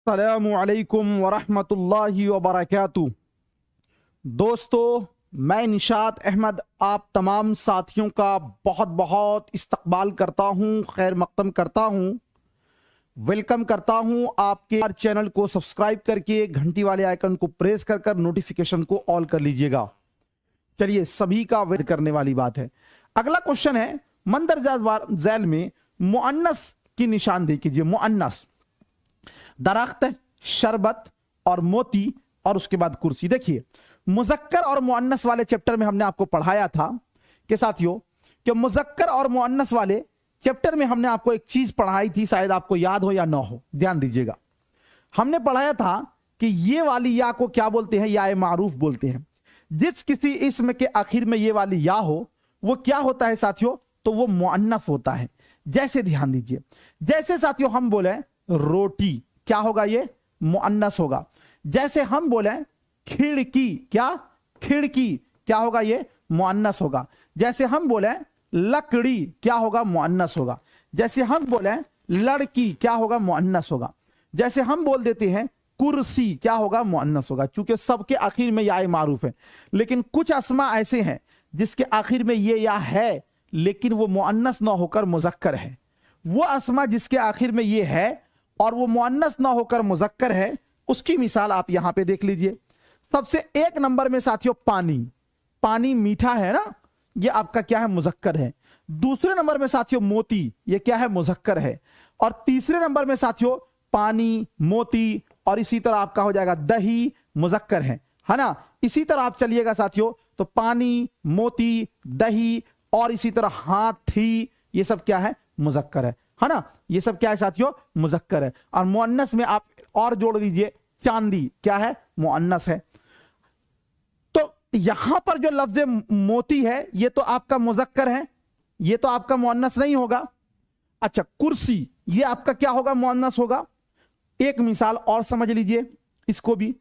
अस्सलामुअलैकुम वरहमतुल्लाहि वबरकातुहू। दोस्तों, मैं निशात अहमद आप तमाम साथियों का बहुत बहुत इस्तकबाल करता हूँ, खैर मक़दम करता हूँ, वेलकम करता हूँ। आपके चैनल को सब्सक्राइब करके घंटी वाले आइकन को प्रेस कर नोटिफिकेशन को ऑल कर लीजिएगा। चलिए, सभी का वेट करने वाली बात है। अगला क्वेश्चन है, मंदरजा झैल में मुअन्नस की निशानदेही कीजिए। मुअन्नस दरख्त, शरबत और मोती और उसके बाद कुर्सी। देखिए, मुज़क्कर और मुअन्नस वाले चैप्टर में हमने आपको पढ़ाया था कि साथियों कि मुज़क्कर और मुअन्नस वाले चैप्टर में हमने आपको एक चीज पढ़ाई थी, शायद आपको याद हो या ना हो, ध्यान दीजिएगा। हमने पढ़ाया था कि ये वाली या को क्या बोलते हैं? या मारूफ बोलते हैं। जिस किसी इसम के आखिर में ये वाली या हो वो क्या होता है साथियों? तो वो मुअन्नस होता है। जैसे ध्यान दीजिए, जैसे साथियों हम बोले रोटी, क्या होगा? ये मुअन्नस होगा। जैसे हम बोले खिड़की, क्या? खिड़की, क्या होगा? ये मुअन्नस होगा। जैसे हम बोले लकड़ी, क्या होगा? मुअन्नस होगा। जैसे हम बोले लड़की, क्या होगा? मुअन्नस होगा। जैसे हम बोल देते हैं कुर्सी, क्या होगा? मुअन्नस होगा। चूंकि सबके आखिर में या मारूफ है, लेकिन कुछ अस्मा ऐसे हैं जिसके आखिर में ये या है लेकिन वो मुअन्नस ना होकर मुज़क्कर है। वो अस्मा जिसके आखिर में ये है और वो मुअन्नस ना होकर मुज़क्कर है, उसकी मिसाल आप यहां पे देख लीजिए। सबसे एक नंबर में साथियों पानी। पानी मीठा है ना, ये आपका क्या है? मुज़क्कर है। दूसरे नंबर में साथियों मोती, ये क्या है? मुज़क्कर है। और तीसरे नंबर में साथियों पानी, मोती और इसी तरह आपका हो जाएगा दही, मुज़क्कर है ना। इसी तरह आप चलिएगा साथियों, तो पानी, मोती, दही और इसी तरह हाथी, ये सब क्या है? मुज़क्कर है ना। ये सब क्या है साथियों? मुज़क्कर है। और मुअन्नस में आप और जोड़ लीजिए चांदी, क्या है? मुअन्नस है। तो यहां पर जो लफ्ज मोती है ये तो आपका मुज़क्कर है, ये तो आपका मुअन्नस नहीं होगा। अच्छा, कुर्सी, ये आपका क्या होगा? मुअन्नस होगा। एक मिसाल और समझ लीजिए इसको भी।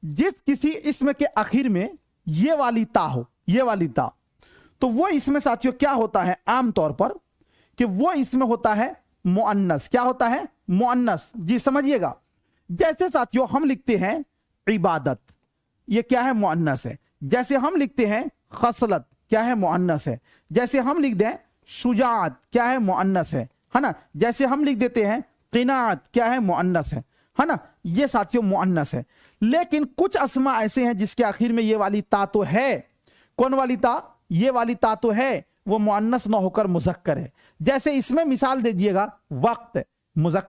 जिस किसी इसम के आखिर में ये वाली ता हो, ये वाली ता, तो वो इसमें साथियों क्या होता है आमतौर पर कि वो इसमें होता है मुअन्नस। क्या होता है? मुअन्नस। जी समझिएगा। जैसे साथियों हम लिखते हैं इबादत, ये क्या है? मुअन्नस है। जैसे हम लिखते हैं खसलत, क्या है? मुअन्नस है। जैसे हम लिख दें शुजाअत, क्या है? मुअन्नस है ना। जैसे हम लिख देते हैं क़िनाअत, क्या है? मुअन्नस है ना। ये साथियों मुअन्नस है। लेकिन कुछ अस्मा ऐसे हैं जिसके आखिर में ये वाली ता तो है। कौन वाली ता? ये वाली ता तो है, वो मुअन्नस ना होकर मुज़क्कर है। जैसे इसमें मिसाल दीजिएगा वक्त, मुज़क्कर